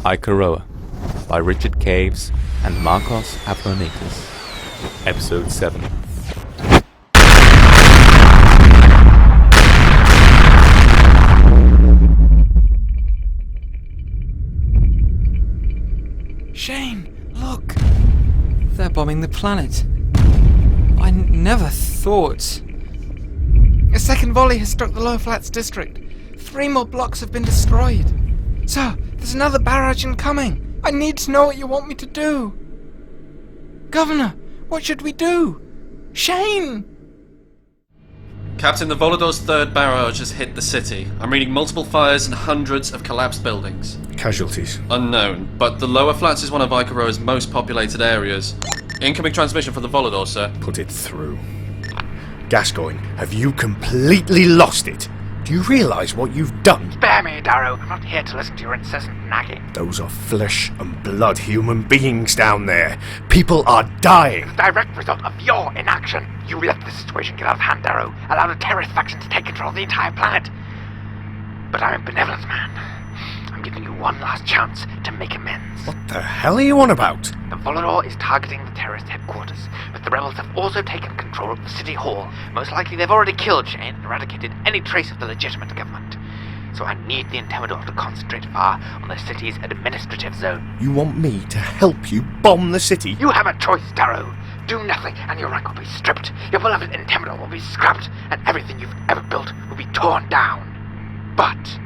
Ika Roa by Richard Caves and Marcos Avlonitis. Episode 7. Shane, look! They're bombing the planet. I never thought. A second volley has struck the Lower Flats district. 3 more blocks have been destroyed. Sir, there's another barrage incoming. I need to know what you want me to do. Governor, what should we do? Shane! Captain, the Volodor's third barrage has hit the city. I'm reading multiple fires and hundreds of collapsed buildings. Casualties? Unknown, but the Lower Flats is one of Ika Roa's most populated areas. Incoming transmission from the Volodor, sir. Put it through. Gascoigne, have you completely lost it? Do you realise what you've done? Spare me, Darrow. I'm not here to listen to your incessant nagging. Those are flesh and blood human beings down there. People are dying. The direct result of your inaction. You let the situation get out of hand, Darrow. Allowed a terrorist faction to take control of the entire planet. But I'm a benevolent man. I'm giving you one last chance to make amends. What the hell are you on about? The Volodor is targeting the terrorist headquarters, but the rebels have also taken control of the city hall. Most likely they've already killed Shane and eradicated any trace of the legitimate government. So I need the Intimidor to concentrate far on the city's administrative zone. You want me to help you bomb the city? You have a choice, Darrow. Do nothing and your rank will be stripped. Your beloved Intimidor will be scrapped, and everything you've ever built will be torn down. But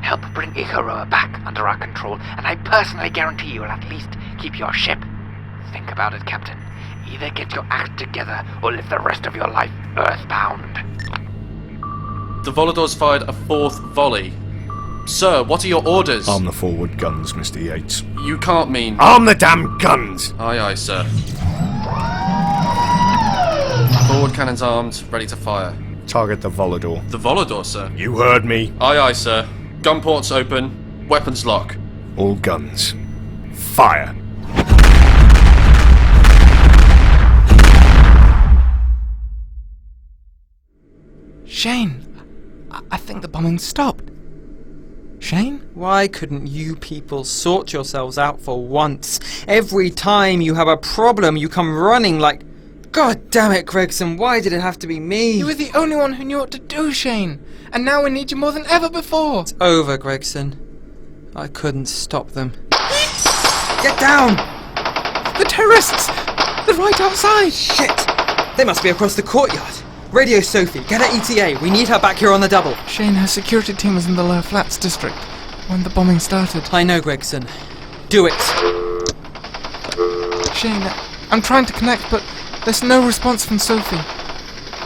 help bring Ika Roa back under our control, and I personally guarantee you will at least keep your ship. Think about it, Captain. Either get your act together or live the rest of your life earthbound. The Volodor's fired a 4th volley. Sir, what are your orders? Arm the forward guns, Mr. Yates. You can't mean... Arm the damn guns! Aye, aye, sir. Forward cannons armed, ready to fire. Target the Volodor. The Volodor, sir? You heard me. Aye, aye, sir. Gun ports open. Weapons lock. All guns. Fire! Shane, I think the bombing stopped. Shane? Why couldn't you people sort yourselves out for once? Every time you have a problem, you come running like... God damn it, Gregson, why did it have to be me? You were the only one who knew what to do, Shane. And now we need you more than ever before. It's over, Gregson. I couldn't stop them. Get down! The terrorists! They're right outside! Shit! They must be across the courtyard. Radio Sophie, get her ETA. We need her back here on the double. Shane, her security team was in the Lower Flats district when the bombing started. I know, Gregson. Do it. Shane, I'm trying to connect, but there's no response from Sophie.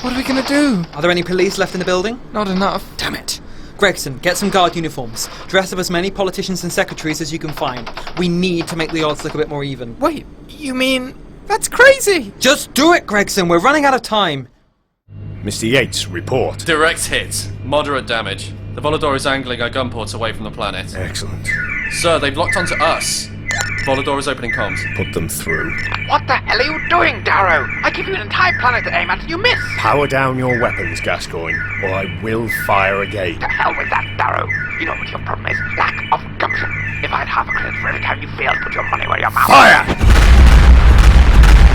What are we going to do? Are there any police left in the building? Not enough. Damn it. Gregson, get some guard uniforms. Dress up as many politicians and secretaries as you can find. We need to make the odds look a bit more even. Wait, you mean... That's crazy! Just do it, Gregson. We're running out of time. Mr. Yates, report. Direct hit. Moderate damage. The Volodor is angling our gun ports away from the planet. Excellent. Sir, they've locked onto us. Volodor is opening comms. Put them through. What the hell are you doing, Darrow? I give you an entire planet to aim at and you miss! Power down your weapons, Gascoigne, or I will fire again. To hell with that, Darrow. You know what your problem is? Lack of gumption. If I had half a credit for every time you failed, put your money where your mouth is. Fire!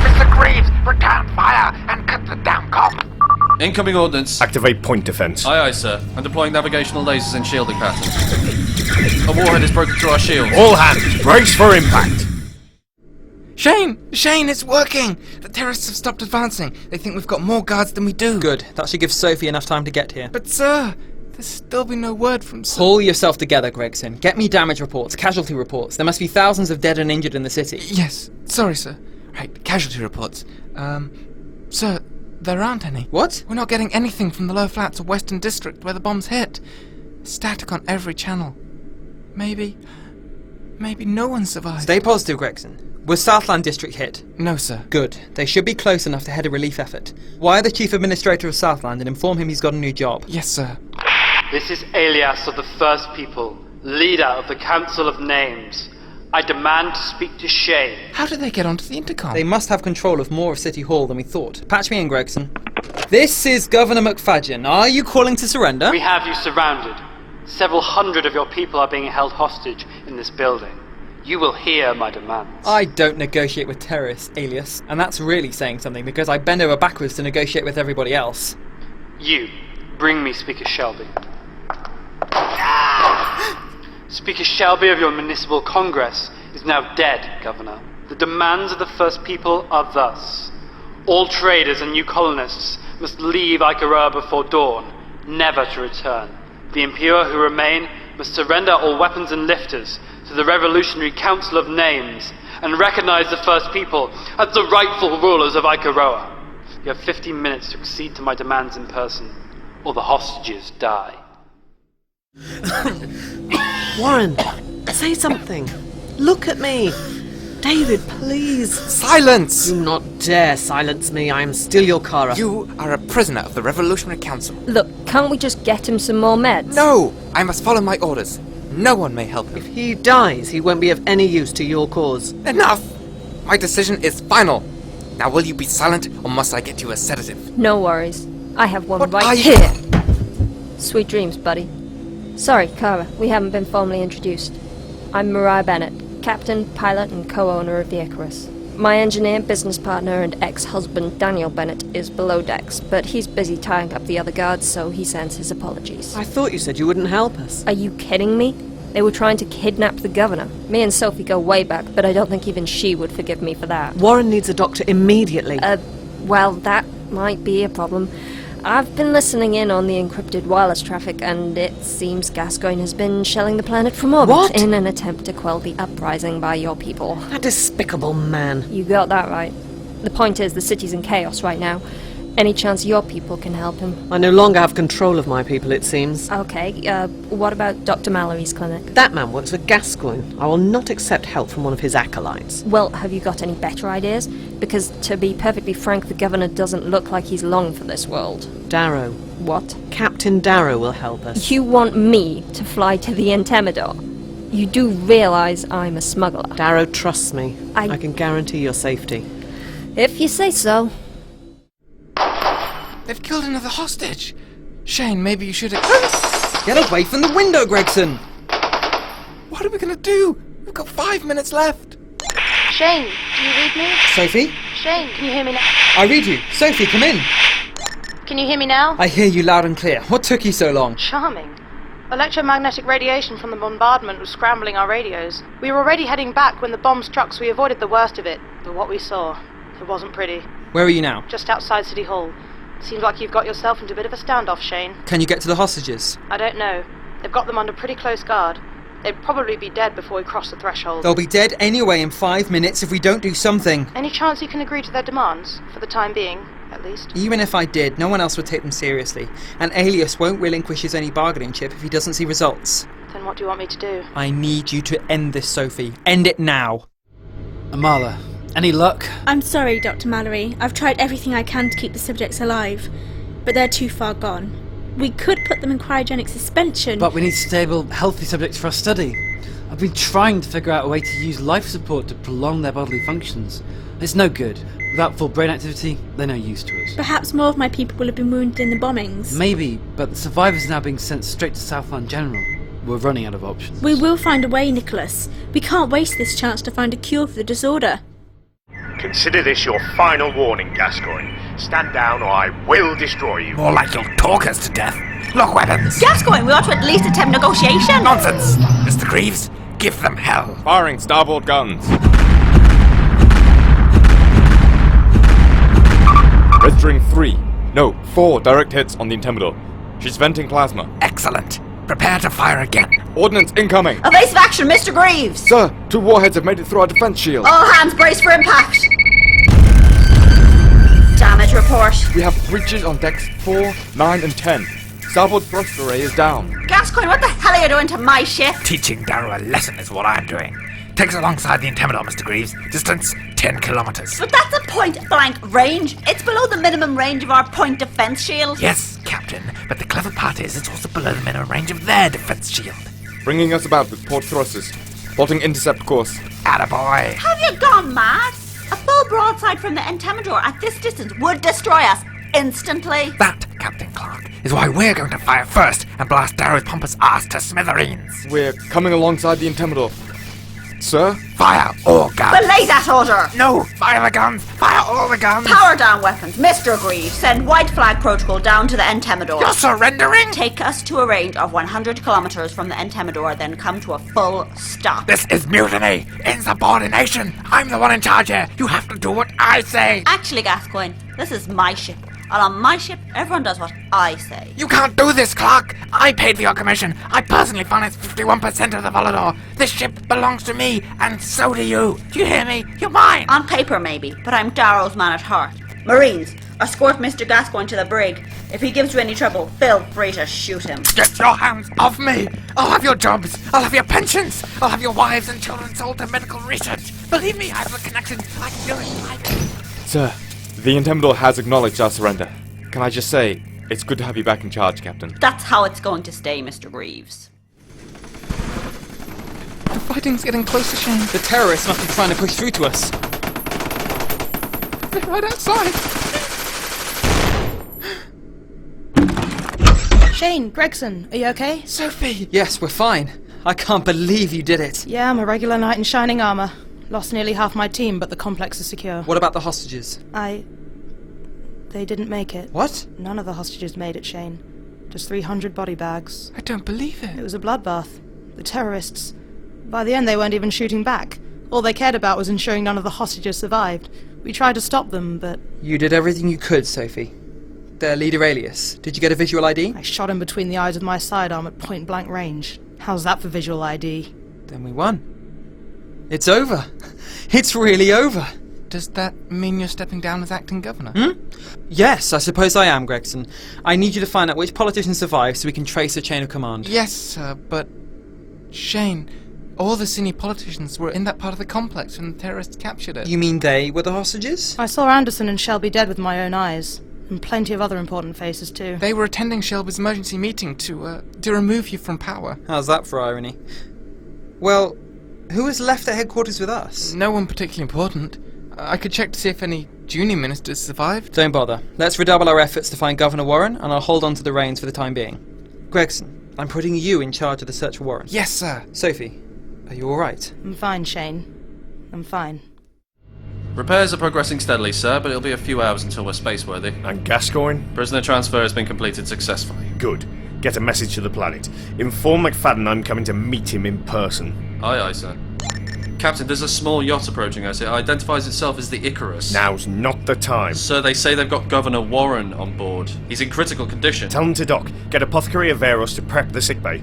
Mr. Greaves, return fire and cut the damn comm. Incoming ordnance. Activate point defense. Aye, aye, sir. I'm deploying navigational lasers in shielding pattern. A warhead is broken through our shields. All hands, brace for impact. Shane, it's working. The terrorists have stopped advancing. They think we've got more guards than we do. Good. That should give Sophie enough time to get here. But sir, there's still been no word from Sophie. Pull yourself together, Gregson. Get me damage reports, casualty reports. There must be thousands of dead and injured in the city. Yes. Sorry, sir. Right, casualty reports. Sir, there aren't any. What? We're not getting anything from the Lower Flats or Western District where the bombs hit. Static on every channel. Maybe no one survived. Stay positive, Gregson. Was Southland District hit? No, sir. Good. They should be close enough to head a relief effort. Wire the Chief Administrator of Southland and inform him he's got a new job. Yes, sir. This is Alias of the First People, leader of the Council of Names. I demand to speak to Shane. How did they get onto the intercom? They must have control of more of City Hall than we thought. Patch me in, Gregson. This is Governor McFadgen. Are you calling to surrender? We have you surrounded. Several hundred of your people are being held hostage in this building. You will hear my demands. I don't negotiate with terrorists, Alias, and that's really saying something because I bend over backwards to negotiate with everybody else. You, bring me Speaker Shelby. Speaker Shelby of your municipal congress is now dead, Governor. The demands of the First People are thus. All traders and new colonists must leave Ika Roa before dawn, never to return. The impure who remain must surrender all weapons and lifters to the Revolutionary Council of Names and recognize the First People as the rightful rulers of Ika Roa. You have 15 minutes to accede to my demands in person, or the hostages die. Warren, say something. Look at me. David, please. Silence! Do not dare silence me. I am still your Kara. You are a prisoner of the Revolutionary Council. Look, can't we just get him some more meds? No! I must follow my orders. No one may help If him. he dies, he won't be of any use to your cause. Enough! My decision is final. Now will you be silent, or must I get you a sedative? No worries. I have one What are right you- here. Sweet dreams, buddy. Sorry, Kara, we haven't been formally introduced. I'm Mariah Bennett, captain, pilot, and co-owner of the Icarus. My engineer, business partner, and ex-husband Daniel Bennett is below decks, but he's busy tying up the other guards, so he sends his apologies. I thought you said you wouldn't help us. Are you kidding me? They were trying to kidnap the governor. Me and Sophie go way back, but I don't think even she would forgive me for that. Warren needs a doctor immediately. Well, that might be a problem. I've been listening in on the encrypted wireless traffic, and it seems Gascoigne has been shelling the planet from orbit What? in an attempt to quell the uprising by your people. That despicable man. You got that right. The point is, the city's in chaos right now. Any chance your people can help him? I no longer have control of my people, it seems. Okay, what about Dr. Mallory's clinic? That man works for Gascoigne. I will not accept help from one of his acolytes. Well, have you got any better ideas? Because, to be perfectly frank, the governor doesn't look like he's long for this world. Darrow. What? Captain Darrow will help us. You want me to fly to the Entemidor? You do realise I'm a smuggler. Darrow trusts me. I I can guarantee your safety. If you say so. They've killed another hostage. Shane, maybe you should... Get away from the window, Gregson! What are we gonna do? We've got 5 minutes left. Shane, do you read me? Sophie? Shane, can you hear me now? I read you. Sophie, come in. Can you hear me now? I hear you loud and clear. What took you so long? Charming. Electromagnetic radiation from the bombardment was scrambling our radios. We were already heading back when the bomb struck, so we avoided the worst of it. But what we saw, it wasn't pretty. Where are you now? Just outside City Hall. Seems like you've got yourself into a bit of a standoff, Shane. Can you get to the hostages? I don't know. They've got them under pretty close guard. They'd probably be dead before we cross the threshold. They'll be dead anyway in 5 minutes if we don't do something. Any chance you can agree to their demands? For the time being, at least. Even if I did, no one else would take them seriously. And Alias won't relinquish his any bargaining chip if he doesn't see results. Then what do you want me to do? I need you to end this, Sophie. End it now. Amala, any luck? I'm sorry, Dr. Mallory. I've tried everything I can to keep the subjects alive, but they're too far gone. We could put them in cryogenic suspension. But we need stable, healthy subjects for our study. I've been trying to figure out a way to use life support to prolong their bodily functions. It's no good. Without full brain activity, they're no use to us. Perhaps more of my people will have been wounded in the bombings. Maybe, but the survivors are now being sent straight to Southland General. We're running out of options. We will find a way, Nicholas. We can't waste this chance to find a cure for the disorder. Consider this your final warning, Gascoigne. Stand down or I will destroy you. More like you'll talk us to death. Lock weapons. Gascoigne, we ought to at least attempt negotiation. Nonsense. Mr. Greaves, give them hell. Firing starboard guns. Registering 4 direct hits on the Intimidor. She's venting plasma. Excellent. Prepare to fire again. Ordnance incoming. Evasive action, Mr. Greaves. Sir, 2 warheads have made it through our defense shield. All hands brace for impact. Damage report. We have breaches on decks 4, 9 and 10. Starboard thrust array is down. Gascoigne, what the hell are you doing to my ship? Teaching Darrow a lesson is what I'm doing. Take us alongside the Intimidor, Mr. Greaves. Distance 10 kilometers. But that's a point-blank range. It's below the minimum range of our point defense shield. Yes, Captain, but the clever part is it's also below the minimum range of their defense shield. Bringing us about with port thrusters. Plotting intercept course. Attaboy. Have you gone mad? A full broadside from the Entemidor at this distance would destroy us instantly. That, Captain Clark, is why we're going to fire first and blast Darrow's pompous ass to smithereens. We're coming alongside the Intimidor. Sir? Fire all guns! Belay that order! No! Fire the guns! Fire all the guns! Power down weapons. Mr. Greaves, send white flag protocol down to the Entemidor. You're surrendering? Take us to a range of 100 kilometers from the Entemidor, then come to a full stop. This is mutiny! Insubordination! I'm the one in charge here! You have to do what I say! Actually, Gascoigne, this is my ship. And on my ship, everyone does what I say. You can't do this, Clark! I paid for your commission. I personally financed 51% of the Volador. This ship belongs to me, and so do you. Do you hear me? You're mine! On paper, maybe, but I'm Darrow's man at heart. Marines, escort Mr. Gascoigne to the brig. If he gives you any trouble, feel free to shoot him. Get your hands off me! I'll have your jobs. I'll have your pensions. I'll have your wives and children sold to medical research. Believe me, I have the connections. I can do it. Sir, the Entemidor has acknowledged our surrender. Can I just say, it's good to have you back in charge, Captain. That's how it's going to stay, Mr. Greaves. The fighting's getting closer, Shane. The terrorists must be trying to push through to us. They're right outside. Shane, Gregson, are you okay? Sophie! Yes, we're fine. I can't believe you did it. Yeah, I'm a regular knight in shining armour. Lost nearly half my team, but the complex is secure. What about the hostages? They didn't make it. What? None of the hostages made it, Shane. Just 300 body bags. I don't believe it. It was a bloodbath. The terrorists... By the end, they weren't even shooting back. All they cared about was ensuring none of the hostages survived. We tried to stop them, but... You did everything you could, Sophie. Their leader, Alias. Did you get a visual ID? I shot him between the eyes with my sidearm at point-blank range. How's that for visual ID? Then we won. It's over. It's really over. Does that mean you're stepping down as acting governor? Yes, I suppose I am, Gregson. I need you to find out which politician survived so we can trace the chain of command. Yes, sir, but... Shane, all the senior politicians were in that part of the complex when the terrorists captured it. You mean they were the hostages? I saw Anderson and Shelby dead with my own eyes. And plenty of other important faces, too. They were attending Shelby's emergency meeting to remove you from power. How's that for irony? Well, who is left at headquarters with us? No one particularly important. I could check to see if any junior ministers survived. Don't bother. Let's redouble our efforts to find Governor Warren, and I'll hold on to the reins for the time being. Gregson, I'm putting you in charge of the search for Warren. Yes, sir. Sophie, are you alright? I'm fine, Shane. I'm fine. Repairs are progressing steadily, sir, but it'll be a few hours until we're spaceworthy. And Gascoigne? Prisoner transfer has been completed successfully. Good. Get a message to the planet. Inform McFadden I'm coming to meet him in person. Aye, aye, sir. Captain, there's a small yacht approaching us. It identifies itself as the Icarus. Now's not the time. Sir, they say they've got Governor Warren on board. He's in critical condition. Tell them to dock. Get Apothecary Averos to prep the sickbay.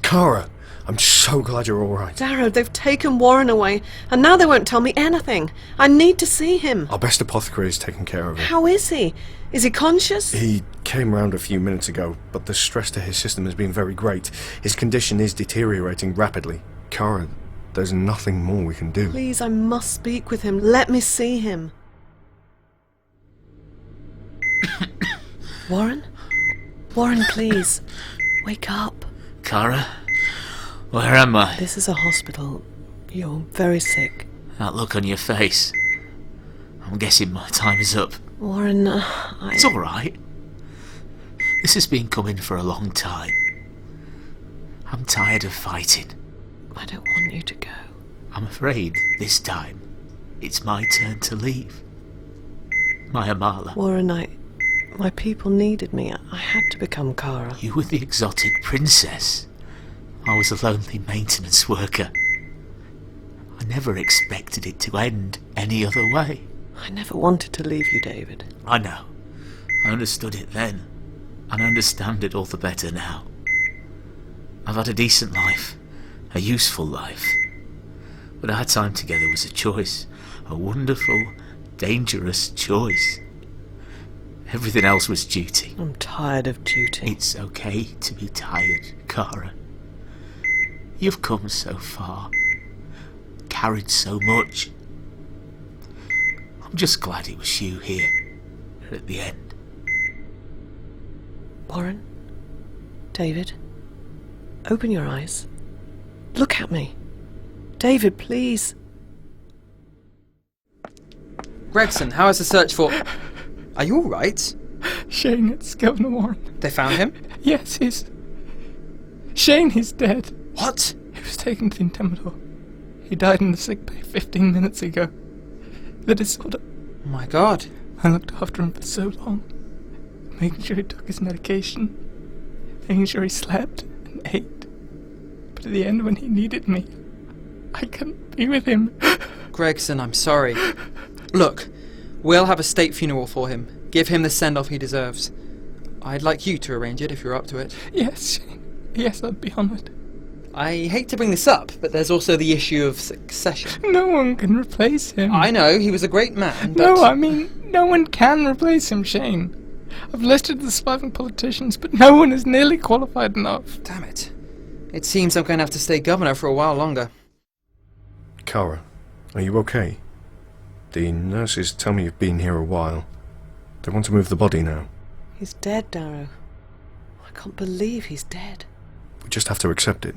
Kara, I'm so glad you're alright. Darrow, they've taken Warren away, and now they won't tell me anything. I need to see him. Our best apothecary is taking care of him. How is he? Is he conscious? He came round a few minutes ago, but the stress to his system has been very great. His condition is deteriorating rapidly. Kara, there's nothing more we can do. Please, I must speak with him. Let me see him. Warren? Warren, please. Wake up. Kara? Where am I? This is a hospital. You're very sick. That look on your face. I'm guessing my time is up. Warren, It's alright. This has been coming for a long time. I'm tired of fighting. I don't want you to go. I'm afraid this time it's my turn to leave. My Amala. Warren, my people needed me. I had to become Kara. You were the exotic princess. I was a lonely maintenance worker. I never expected it to end any other way. I never wanted to leave you, David. I know. I understood it then, and I understand it all the better now. I've had a decent life, a useful life. But our time together was a choice, a wonderful, dangerous choice. Everything else was duty. I'm tired of duty. It's okay to be tired, Kara. You've come so far, carried so much. I'm just glad it was you here, at the end. Warren? David? Open your eyes. Look at me. David, please. Gregson, how is the search for... Are you alright? Shane, it's Governor Warren. They found him? Yes, Shane is dead. What? He was taken to the Intimidor. He died in the sick bay 15 minutes ago. The disorder. Oh my god. I looked after him for so long, making sure he took his medication, making sure he slept and ate. But at the end, when he needed me, I couldn't be with him. Gregson, I'm sorry. Look, we'll have a state funeral for him. Give him the send-off he deserves. I'd like you to arrange it if you're up to it. Yes, Shane. Yes, I'd be honoured. I hate to bring this up, but there's also the issue of succession. No one can replace him. I know, he was a great man, but... No, I mean, no one can replace him, Shane. I've listed the surviving politicians, but no one is nearly qualified enough. Damn it. It seems I'm going to have to stay governor for a while longer. Kara, are you okay? The nurses tell me you've been here a while. They want to move the body now. He's dead, Darrow. I can't believe he's dead. We just have to accept it.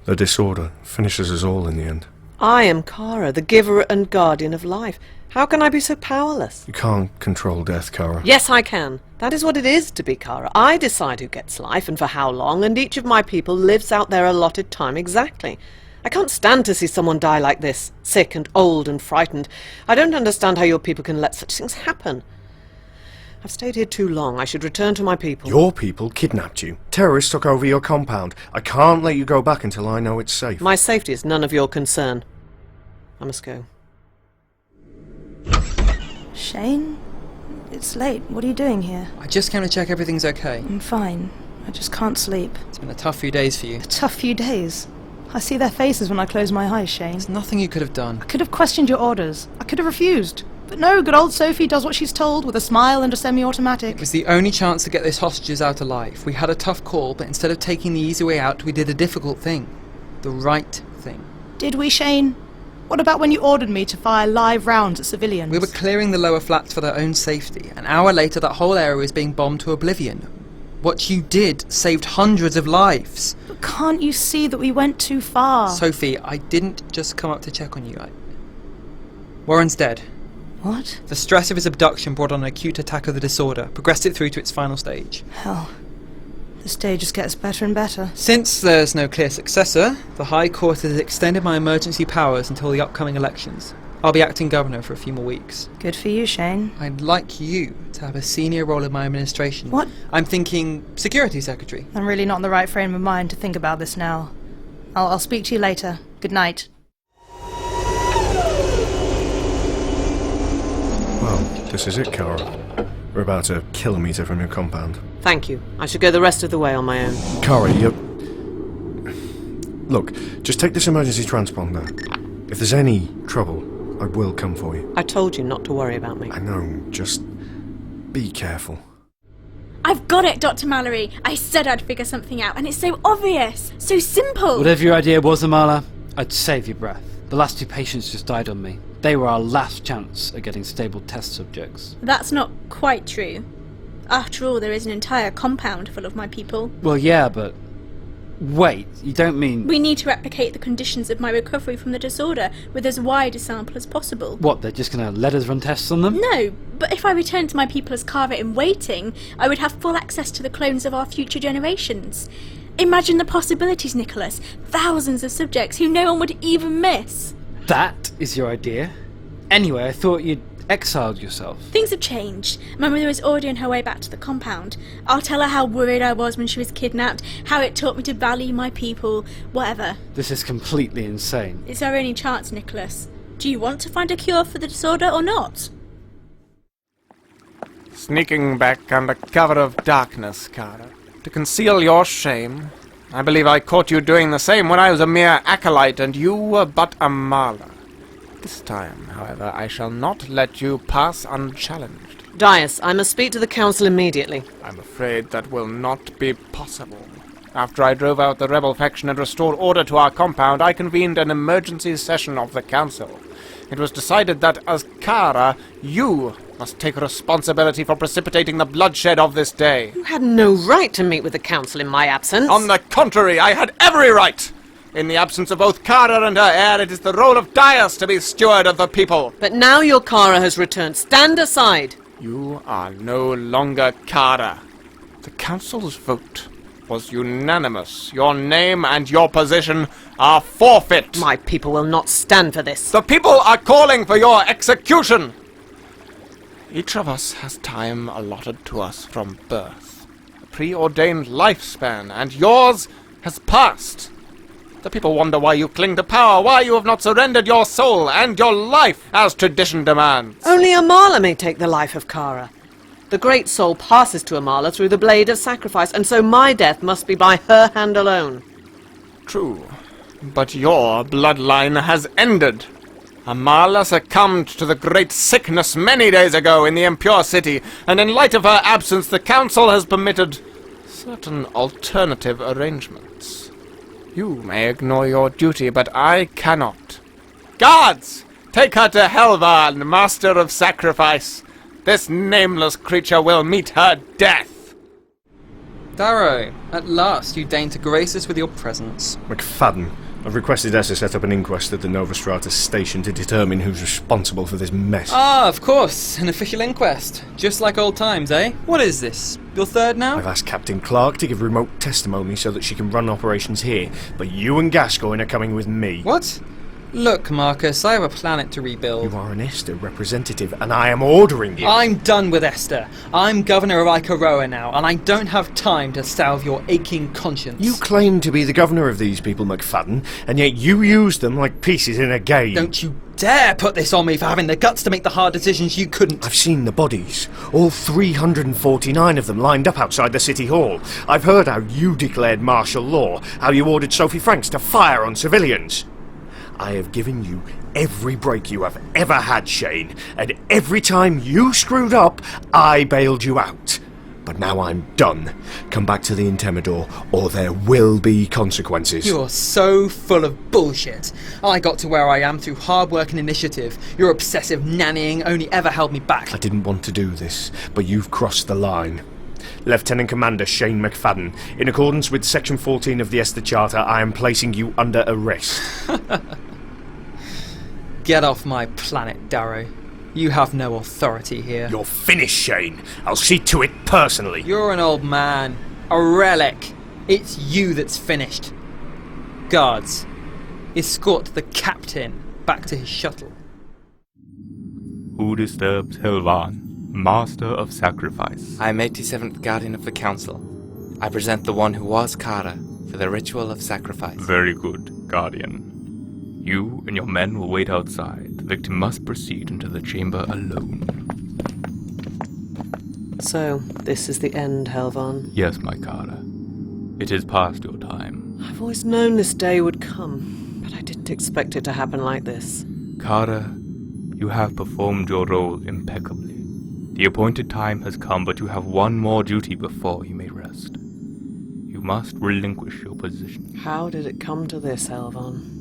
The disorder finishes us all in the end. I am Kara, the giver and guardian of life. How can I be so powerless? You can't control death, Kara. Yes, I can. That is what it is to be Kara. I decide who gets life and for how long, and each of my people lives out their allotted time exactly. I can't stand to see someone die like this, sick and old and frightened. I don't understand how your people can let such things happen. I've stayed here too long. I should return to my people. Your people kidnapped you. Terrorists took over your compound. I can't let you go back until I know it's safe. My safety is none of your concern. I must go. Shane? It's late. What are you doing here? I just came to check everything's okay. I'm fine. I just can't sleep. It's been a tough few days for you. A tough few days? I see their faces when I close my eyes, Shane. There's nothing you could have done. I could have questioned your orders. I could have refused. But no, good old Sophie does what she's told with a smile and a semi-automatic. It was the only chance to get those hostages out alive. We had a tough call, but instead of taking the easy way out, we did a difficult thing. The right thing. Did we, Shane? What about when you ordered me to fire live rounds at civilians? We were clearing the lower flats for their own safety. An hour later, that whole area was being bombed to oblivion. What you did saved hundreds of lives. But can't you see that we went too far? Sophie, I didn't just come up to check on you. Warren's dead. What? The stress of his abduction brought on an acute attack of the disorder, progressed it through to its final stage. Hell, the stage just gets better and better. Since there's no clear successor, the High Court has extended my emergency powers until the upcoming elections. I'll be acting governor for a few more weeks. Good for you, Shane. I'd like you to have a senior role in my administration. What? I'm thinking security secretary. I'm really not in the right frame of mind to think about this now. I'll speak to you later. Good night. Well, this is it, Kara. We're about a kilometre from your compound. Thank you. I should go the rest of the way on my own. Kara, Look, just take this emergency transponder. If there's any trouble, I will come for you. I told you not to worry about me. I know, just be careful. I've got it, Dr. Mallory. I said I'd figure something out, and it's so obvious, so simple. Whatever your idea was, Amala, I'd save your breath. The last 2 patients just died on me. They were our last chance at getting stable test subjects. That's not quite true. After all, there is an entire compound full of my people. Well, yeah, but... Wait, you don't mean... We need to replicate the conditions of my recovery from the disorder with as wide a sample as possible. What, they're just going to let us run tests on them? No, but if I returned to my people as Kara in waiting, I would have full access to the clones of our future generations. Imagine the possibilities, Nicholas. Thousands of subjects who no one would even miss. That is your idea? Anyway, I thought you'd exiled yourself. Things have changed. My mother is already on her way back to the compound. I'll tell her how worried I was when she was kidnapped, how it taught me to value my people, whatever. This is completely insane. It's our only chance, Nicholas. Do you want to find a cure for the disorder or not? Sneaking back under cover of darkness, Kara, to conceal your shame. I believe I caught you doing the same when I was a mere acolyte and you were but a Marla. This time, however, I shall not let you pass unchallenged. Dias, I must speak to the council immediately. I'm afraid that will not be possible. After I drove out the rebel faction and restored order to our compound, I convened an emergency session of the council. It was decided that, as Kara, you must take responsibility for precipitating the bloodshed of this day. You had no right to meet with the council in my absence. On the contrary, I had every right! In the absence of both Kara and her heir, it is the role of Dias to be steward of the people. But now your Kara has returned. Stand aside. You are no longer Kara. The council's vote was unanimous. Your name and your position are forfeit. My people will not stand for this. The people are calling for your execution. Each of us has time allotted to us from birth, a preordained lifespan, and yours has passed. The people wonder why you cling to power, why you have not surrendered your soul and your life as tradition demands. Only Amala may take the life of Kara. The great soul passes to Amala through the blade of sacrifice, and so my death must be by her hand alone. True, but your bloodline has ended. Amala succumbed to the great sickness many days ago in the impure city, and in light of her absence the council has permitted certain alternative arrangements. You may ignore your duty, but I cannot. Guards! Take her to Helvan, master of sacrifice. This nameless creature will meet her death. Darrow, at last you deign to grace us with your presence. McFadden, I've requested Essa set up an inquest at the Nova Stratus station to determine who's responsible for this mess. Ah, of course, an official inquest. Just like old times, eh? What is this? Your third now? I've asked Captain Clark to give remote testimony so that she can run operations here, but you and Gascoigne are coming with me. What? Look, Marcus, I have a planet to rebuild. You are an Esther representative, and I am ordering you. I'm done with Esther. I'm governor of Ika Roa now, and I don't have time to salve your aching conscience. You claim to be the governor of these people, McFadden, and yet you use them like pieces in a game. Don't you dare put this on me for having the guts to make the hard decisions you couldn't. I've seen the bodies. All 349 of them lined up outside the City Hall. I've heard how you declared martial law, how you ordered Sophie Franks to fire on civilians. I have given you every break you have ever had, Shane, and every time you screwed up, I bailed you out. But now I'm done. Come back to the Intemidor, or there will be consequences. You're so full of bullshit. I got to where I am through hard work and initiative. Your obsessive nannying only ever held me back. I didn't want to do this, but you've crossed the line. Lieutenant Commander Shane McFadden, in accordance with Section 14 of the Esther Charter, I am placing you under arrest. Get off my planet, Darrow. You have no authority here. You're finished, Shane. I'll see to it personally. You're an old man. A relic. It's you that's finished. Guards, escort the captain back to his shuttle. Who disturbs Helvan, master of sacrifice? I am 87th Guardian of the Council. I present the one who was Kara for the ritual of sacrifice. Very good, Guardian. You and your men will wait outside. The victim must proceed into the chamber alone. So, this is the end, Helvan? Yes, my Kara. It is past your time. I've always known this day would come, but I didn't expect it to happen like this. Kara, you have performed your role impeccably. The appointed time has come, but you have one more duty before you may rest. You must relinquish your position. How did it come to this, Helvan?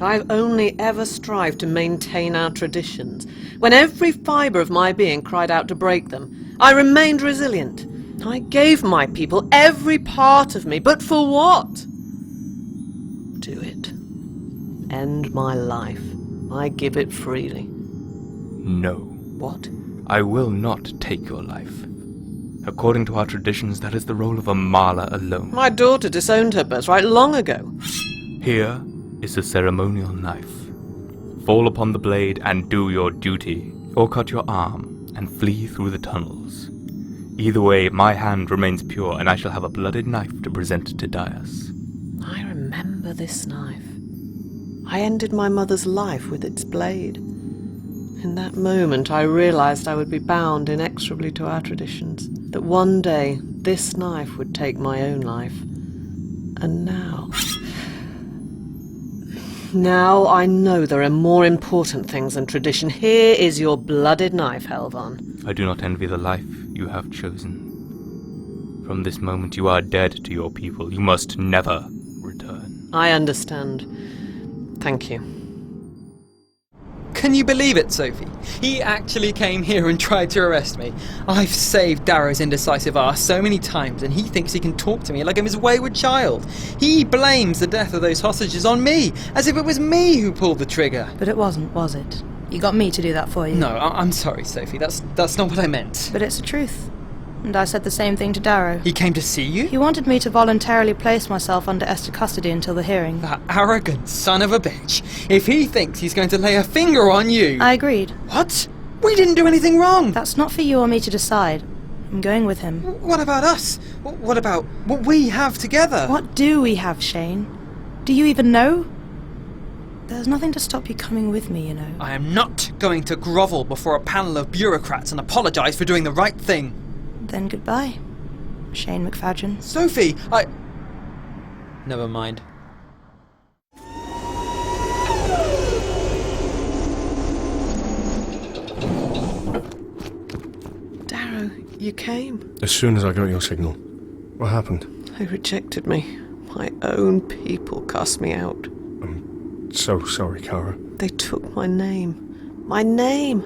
I've only ever strived to maintain our traditions. When every fibre of my being cried out to break them, I remained resilient. I gave my people every part of me, but for what? Do it. End my life. I give it freely. No. What? I will not take your life. According to our traditions, that is the role of a Mala alone. My daughter disowned her birthright long ago. Here is the ceremonial knife. Fall upon the blade and do your duty, or cut your arm and flee through the tunnels. Either way, my hand remains pure, and I shall have a blooded knife to present to Dias. I remember this knife. I ended my mother's life with its blade. In that moment, I realized I would be bound inexorably to our traditions, that one day this knife would take my own life. And now... Now I know there are more important things than tradition. Here is your blooded knife, Helvan. I do not envy the life you have chosen. From this moment you are dead to your people. You must never return. I understand. Thank you. Can you believe it, Sophie? He actually came here and tried to arrest me. I've saved Darrow's indecisive arse so many times, and he thinks he can talk to me like I'm his wayward child. He blames the death of those hostages on me, as if it was me who pulled the trigger. But it wasn't, was it? You got me to do that for you. No, I'm sorry, Sophie. That's not what I meant. But it's the truth. And I said the same thing to Darrow. He came to see you? He wanted me to voluntarily place myself under Esther custody until the hearing. That arrogant son of a bitch. If he thinks he's going to lay a finger on you... I agreed. What? We didn't do anything wrong. That's not for you or me to decide. I'm going with him. What about us? What about what we have together? What do we have, Shane? Do you even know? There's nothing to stop you coming with me, you know. I am not going to grovel before a panel of bureaucrats and apologise for doing the right thing. Then goodbye, Shane McFadgen. Sophie, Never mind. Darrow, you came. As soon as I got your signal. What happened? They rejected me. My own people cast me out. I'm so sorry, Kara. They took my name. My name!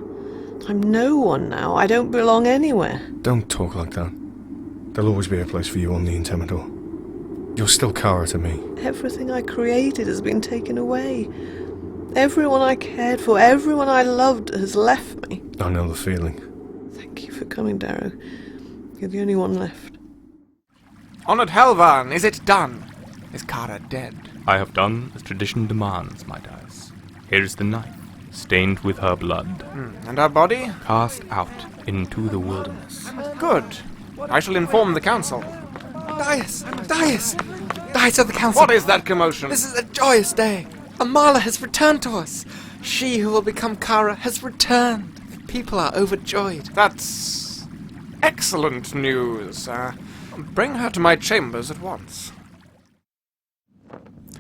I'm no one now. I don't belong anywhere. Don't talk like that. There'll always be a place for you on the Intimidor. You're still Kara to me. Everything I created has been taken away. Everyone I cared for, everyone I loved has left me. I know the feeling. Thank you for coming, Darrow. You're the only one left. Honoured Helvan, is it done? Is Kara dead? I have done as tradition demands, my dice. Here is the knife, stained with her blood. And her body? Cast out into the wilderness. Good. I shall inform the council. Dias of the council. What is that commotion? This is a joyous day. Amala has returned to us. She who will become Kara has returned. The people are overjoyed. That's excellent news. Bring her to my chambers at once.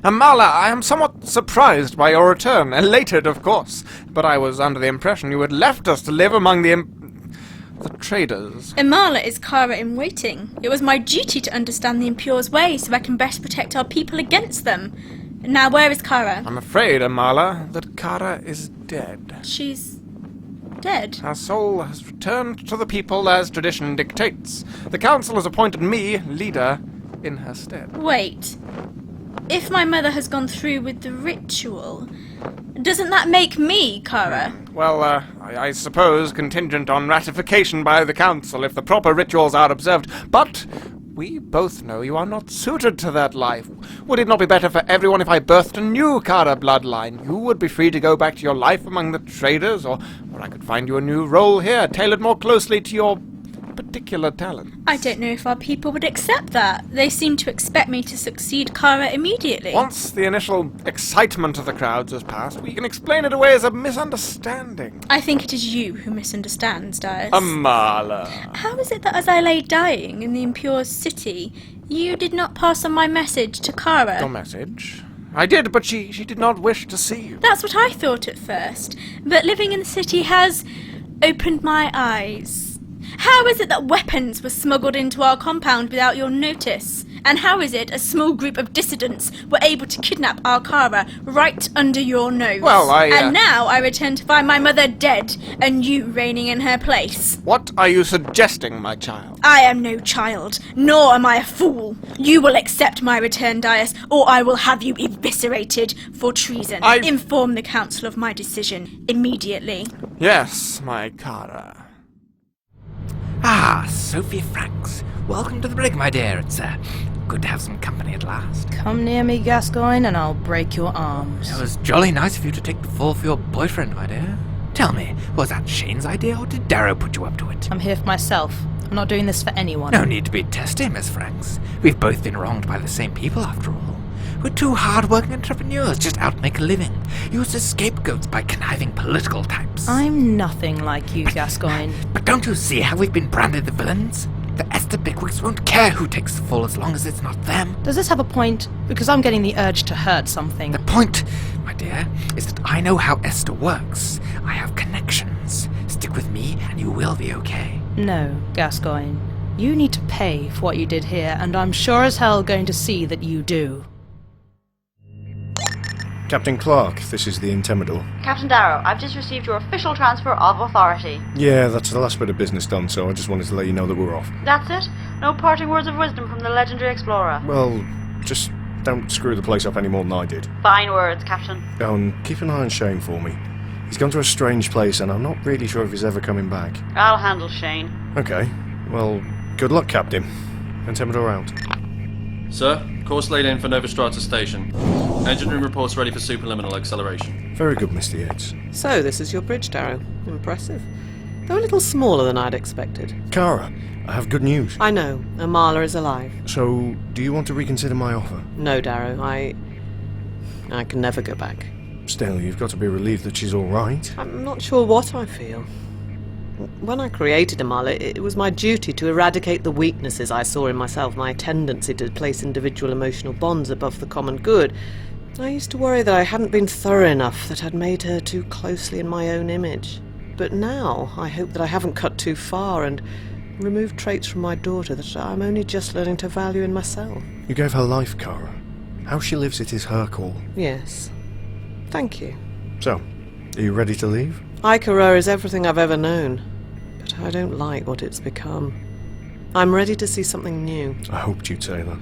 Amala, I am somewhat surprised by your return. Elated, of course. But I was under the impression you had left us to live among the traders. Amala is Kara in waiting. It was my duty to understand the Impure's ways so I can best protect our people against them. Now, where is Kara? I'm afraid, Amala, that Kara is dead. She's dead. Her soul has returned to the people as tradition dictates. The council has appointed me leader in her stead. Wait. If my mother has gone through with the ritual, doesn't that make me Kara? Well, I suppose contingent on ratification by the council if the proper rituals are observed, but we both know you are not suited to that life. Would it not be better for everyone if I birthed a new Kara bloodline? You would be free to go back to your life among the traders, or I could find you a new role here, tailored more closely to your particular talent. I don't know if our people would accept that. They seem to expect me to succeed Kara immediately. Once the initial excitement of the crowds has passed, we can explain it away as a misunderstanding. I think it is you who misunderstands, Dias. Amala. How is it that as I lay dying in the Impure City, you did not pass on my message to Kara? Your message? I did, but she did not wish to see you. That's what I thought at first. But living in the city has opened my eyes. How is it that weapons were smuggled into our compound without your notice? And how is it a small group of dissidents were able to kidnap our Kara right under your nose? Well, And now I return to find my mother dead, and you reigning in her place. What are you suggesting, my child? I am no child, nor am I a fool. You will accept my return, Dias, or I will have you eviscerated for treason. Inform the council of my decision immediately. Yes, my Kara. Ah, Sophie Franks. Welcome to the brig, my dear. It's good to have some company at last. Come near me, Gascoigne, and I'll break your arms. It was jolly nice of you to take the fall for your boyfriend, my dear. Tell me, was that Shane's idea, or did Darrow put you up to it? I'm here for myself. I'm not doing this for anyone. No need to be testy, Miss Franks. We've both been wronged by the same people, after all. We're two hard-working entrepreneurs just out to make a living, used as scapegoats by conniving political types. I'm nothing like you, Gascoigne. But don't you see how we've been branded the villains? The Esther Bigwigs won't care who takes the fall as long as it's not them. Does this have a point? Because I'm getting the urge to hurt something. The point, my dear, is that I know how Esther works. I have connections. Stick with me and you will be okay. No, Gascoigne. You need to pay for what you did here, and I'm sure as hell going to see that you do. Captain Clark, this is the Intimidor. Captain Darrow, I've just received your official transfer of authority. Yeah, that's the last bit of business done, so I just wanted to let you know that we're off. That's it? No parting words of wisdom from the legendary explorer? Well, just don't screw the place up any more than I did. Fine words, Captain. Oh, and keep an eye on Shane for me. He's gone to a strange place, and I'm not really sure if he's ever coming back. I'll handle Shane. Okay, well, Good luck, Captain. Antimeter out. Sir, course laid in for Nova Strata Station. Engine room reports ready for superliminal acceleration. Very good, Mr. Yates. So, this is your bridge, Darrow. Impressive. Though a little smaller than I'd expected. Kara, I have good news. I know. Amala is alive. So, do you want to reconsider my offer? No, Darrow. I can never go back. Still, you've got to be relieved that she's all right. I'm not sure what I feel. When I created Amala, it was my duty to eradicate the weaknesses I saw in myself, my tendency to place individual emotional bonds above the common good. I used to worry that I hadn't been thorough enough, that I'd made her too closely in my own image. But now, I hope that I haven't cut too far and removed traits from my daughter that I'm only just learning to value in myself. You gave her life, Kara. How she lives it is her call. Yes. Thank you. So, are you ready to leave? Ika Roa is everything I've ever known, but I don't like what it's become. I'm ready to see something new. I hoped you'd say that.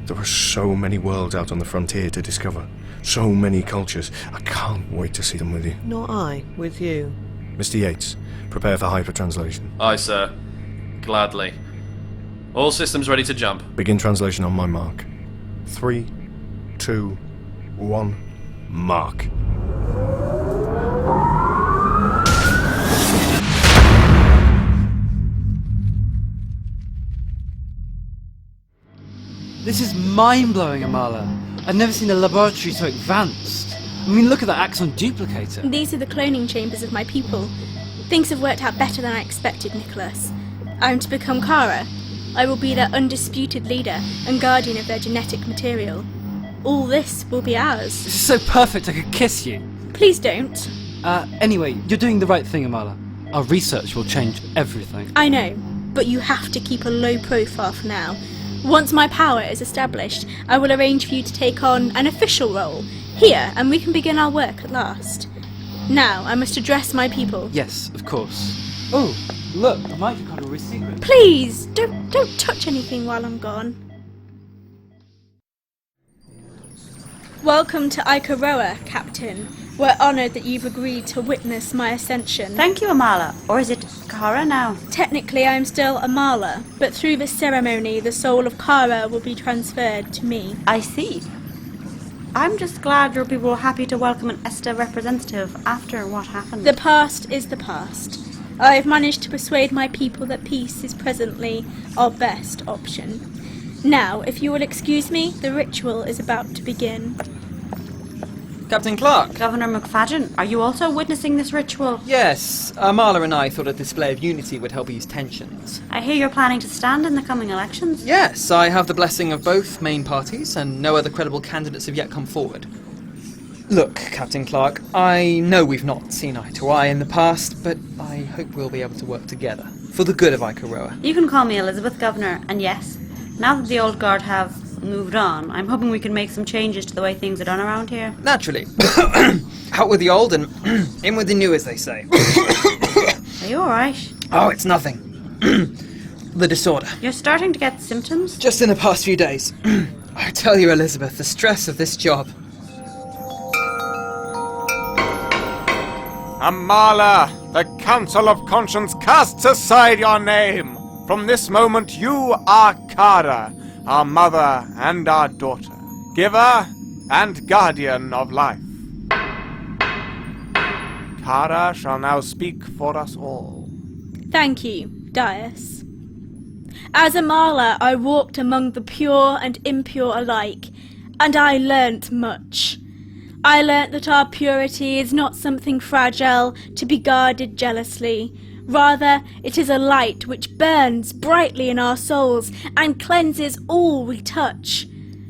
There are so many worlds out on the frontier to discover. So many cultures. I can't wait to see them with you. Nor I, with you. Mr. Yates, prepare for hyper-translation. Aye, sir. Gladly. All systems ready to jump. Begin translation on my mark. 3, 2, 1, mark. This is mind-blowing, Amala. I've never seen a laboratory so advanced. I mean, look at that axon duplicator. These are the cloning chambers of my people. Things have worked out better than I expected, Nicholas. I'm to become Kara. I will be their undisputed leader and guardian of their genetic material. All this will be ours. This is so perfect I could kiss you. Please don't. Anyway, you're doing the right thing, Amala. Our research will change everything. I know, but you have to keep a low profile for now. Once my power is established, I will arrange for you to take on an official role here, and we can begin our work at last. Now, I must address my people. Yes, of course. Oh, look, the mitochondrial resequence. Please, don't touch anything while I'm gone. Welcome to Ika Roa, Captain. We're honoured that you've agreed to witness my ascension. Thank you, Amala. Or is it Kara now? Technically, I'm still Amala, but through this ceremony, the soul of Kara will be transferred to me. I see. I'm just glad your people were happy to welcome an ESTA representative after what happened. The past is the past. I have managed to persuade my people that peace is presently our best option. Now, if you will excuse me, the ritual is about to begin. Captain Clark! Governor McFadden, are you also witnessing this ritual? Yes, Amala and I thought a display of unity would help ease tensions. I hear you're planning to stand in the coming elections? Yes, I have the blessing of both main parties, and no other credible candidates have yet come forward. Look, Captain Clark, I know we've not seen eye to eye in the past, but I hope we'll be able to work together, for the good of Ika Roa. You can call me Elizabeth, Governor, and yes, now that the old guard have moved on, I'm hoping we can make some changes to the way things are done around here. Naturally. Out with the old and in with the new, as they say. Are you alright? Oh, it's nothing. The disorder. You're starting to get symptoms? Just in the past few days. I tell you, Elizabeth, the stress of this job. Amala, the Council of Conscience casts aside your name. From this moment, you are Kara, our mother and our daughter, giver and guardian of life. Kara shall now speak for us all. Thank you, Dias. As Amala, I walked among the pure and impure alike, and I learnt much. I learnt that our purity is not something fragile to be guarded jealously. Rather, it is a light which burns brightly in our souls and cleanses all we touch.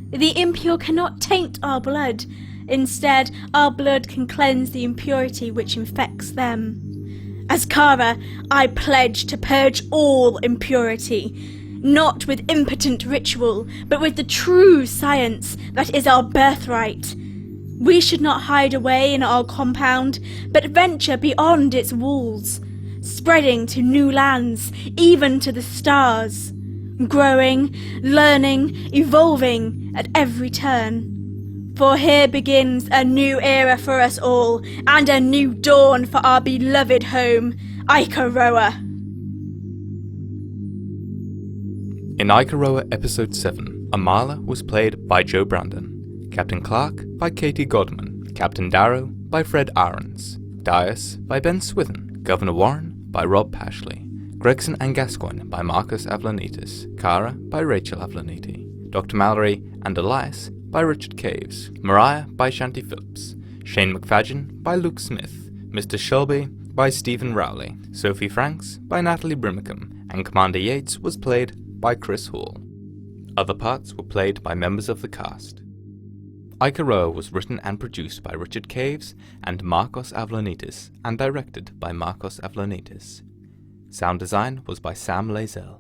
The impure cannot taint our blood. Instead, our blood can cleanse the impurity which infects them. As Kara, I pledge to purge all impurity, not with impotent ritual, but with the true science that is our birthright. We should not hide away in our compound, but venture beyond its walls, spreading to new lands, even to the stars, growing, learning, evolving at every turn. For here begins a new era for us all, and a new dawn for our beloved home, Ika Roa. In Ika Roa Episode 7, Amala was played by Joe Brandon, Captain Clark by Katie Godman, Captain Darrow by Fred Aarons, Dias by Ben Swithin, Governor Warren by Rob Pashley, Gregson and Gascoigne by Marcos Avlonitis, Kara by Rachel Avloniti, Dr. Mallory and Elias by Richard Caves, Mariah by Shanti Phillips, Shane McFadgen by Luke Smith, Mr. Shelby by Stephen Rowley, Sophie Franks by Natalie Brimacombe, and Commander Yates was played by Chris Hall. Other parts were played by members of the cast. Ika Roa was written and produced by Richard Caves and Marcos Avlonitis, and directed by Marcos Avlonitis. Sound design was by Sam Lazell.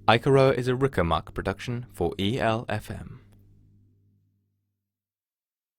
Ika Roa is a RicoMark production for ELFM.